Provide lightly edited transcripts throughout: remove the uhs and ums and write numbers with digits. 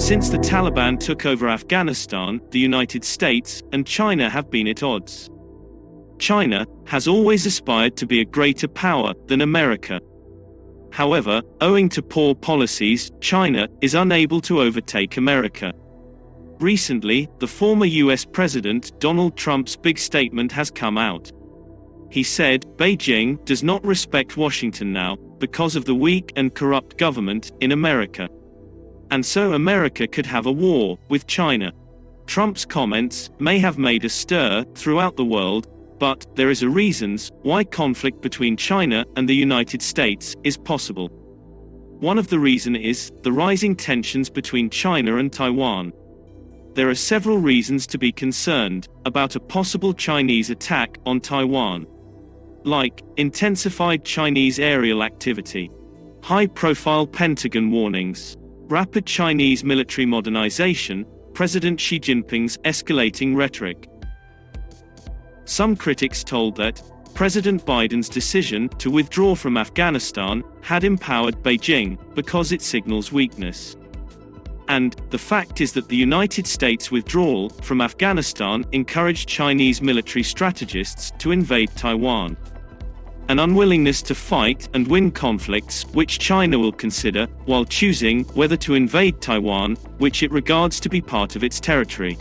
Since the Taliban took over Afghanistan, the United States and China have been at odds. China has always aspired to be a greater power than America. However, owing to poor policies, China is unable to overtake America. Recently, the former US President Donald Trump's big statement has come out. He said, "Beijing does not respect Washington now, because of the weak and corrupt government in America. And so America could have a war with China." Trump's comments may have made a stir throughout the world, but there is a reasons why conflict between China and the United States is possible. One of the reasons is the rising tensions between China and Taiwan. There are several reasons to be concerned about a possible Chinese attack on Taiwan, like intensified Chinese aerial activity, high-profile Pentagon warnings, rapid Chinese military modernization, President Xi Jinping's escalating rhetoric. Some critics told that President Biden's decision to withdraw from Afghanistan had empowered Beijing because it signals weakness. And the fact is that the United States' withdrawal from Afghanistan encouraged Chinese military strategists to invade Taiwan. An unwillingness to fight and win conflicts which China will consider while choosing whether to invade Taiwan, which it regards to be part of its territory.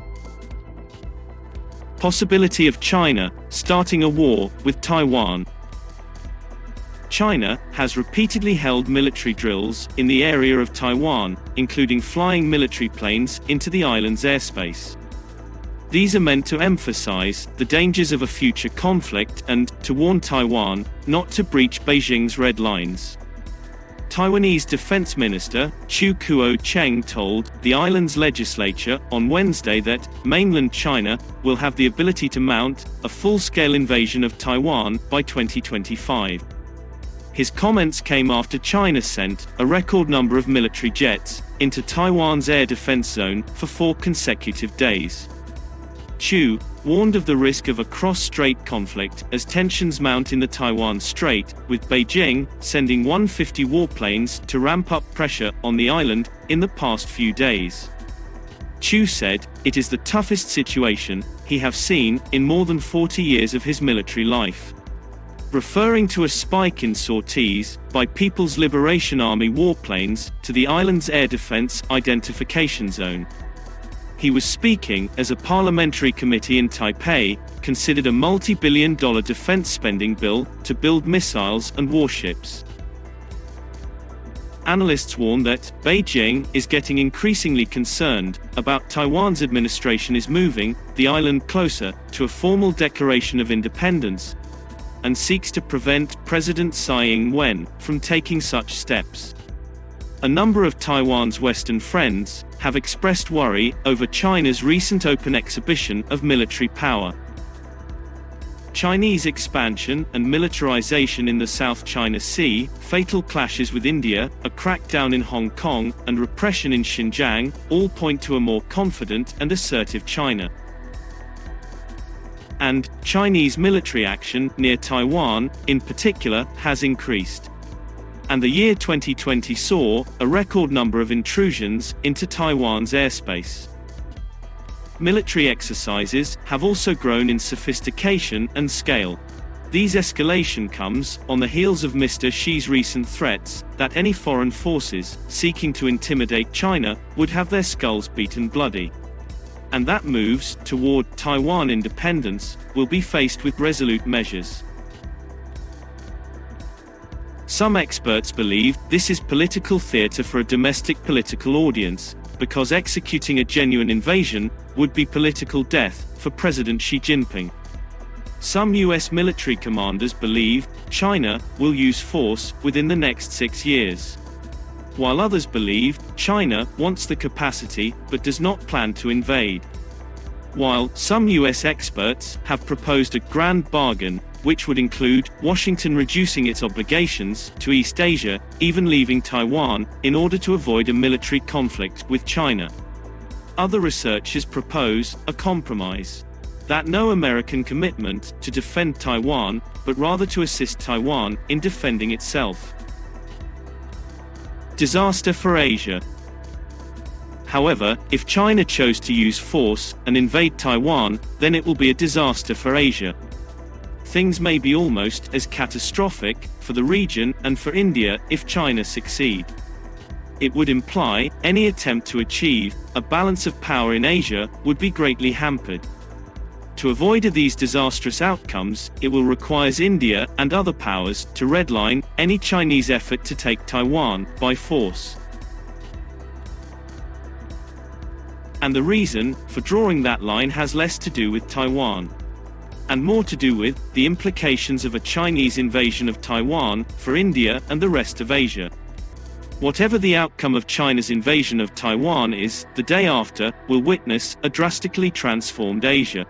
Possibility of China starting a war with Taiwan. China has repeatedly held military drills in the area of Taiwan, including flying military planes into the island's airspace. These are meant to emphasize the dangers of a future conflict and to warn Taiwan not to breach Beijing's red lines. Taiwanese Defense Minister Chiu Kuo-cheng told the island's legislature on Wednesday that mainland China will have the ability to mount a full-scale invasion of Taiwan by 2025. His comments came after China sent a record number of military jets into Taiwan's air defense zone for 4 consecutive days. Chiu warned of the risk of a cross-strait conflict as tensions mount in the Taiwan Strait, with Beijing sending 150 warplanes to ramp up pressure on the island in the past few days. Chiu said, "It is the toughest situation he have seen in more than 40 years of his military life," referring to a spike in sorties by People's Liberation Army warplanes to the island's air defense identification zone. He was speaking as a parliamentary committee in Taipei considered a multi-billion-dollar defense spending bill to build missiles and warships. Analysts warn that Beijing is getting increasingly concerned about Taiwan's administration is moving the island closer to a formal declaration of independence and seeks to prevent President Tsai Ing-wen from taking such steps. A number of Taiwan's Western friends have expressed worry over China's recent open exhibition of military power. Chinese expansion and militarization in the South China Sea, fatal clashes with India, a crackdown in Hong Kong, and repression in Xinjiang all point to a more confident and assertive China. And Chinese military action near Taiwan, in particular, has increased. And the year 2020 saw a record number of intrusions into Taiwan's airspace. Military exercises have also grown in sophistication and scale. These escalation comes on the heels of Mr. Xi's recent threats that any foreign forces seeking to intimidate China would have their skulls beaten bloody. And that moves toward Taiwan independence will be faced with resolute measures. Some experts believe this is political theater for a domestic political audience, because executing a genuine invasion would be political death for President Xi Jinping. Some US military commanders believe China will use force within the next 6 years, while others believe China wants the capacity but does not plan to invade. While some US experts have proposed a grand bargain, which would include Washington reducing its obligations to East Asia, even leaving Taiwan, in order to avoid a military conflict with China. Other researchers propose a compromise. That no American commitment to defend Taiwan, but rather to assist Taiwan in defending itself. Disaster for Asia. However, if China chose to use force and invade Taiwan, then it will be a disaster for Asia. Things may be almost as catastrophic for the region and for India if China succeed. It would imply any attempt to achieve a balance of power in Asia would be greatly hampered. To avoid these disastrous outcomes, it will require India and other powers to redline any Chinese effort to take Taiwan by force. And the reason for drawing that line has less to do with Taiwan, and more to do with the implications of a Chinese invasion of Taiwan for India and the rest of Asia. Whatever the outcome of China's invasion of Taiwan is, the day after will witness a drastically transformed Asia.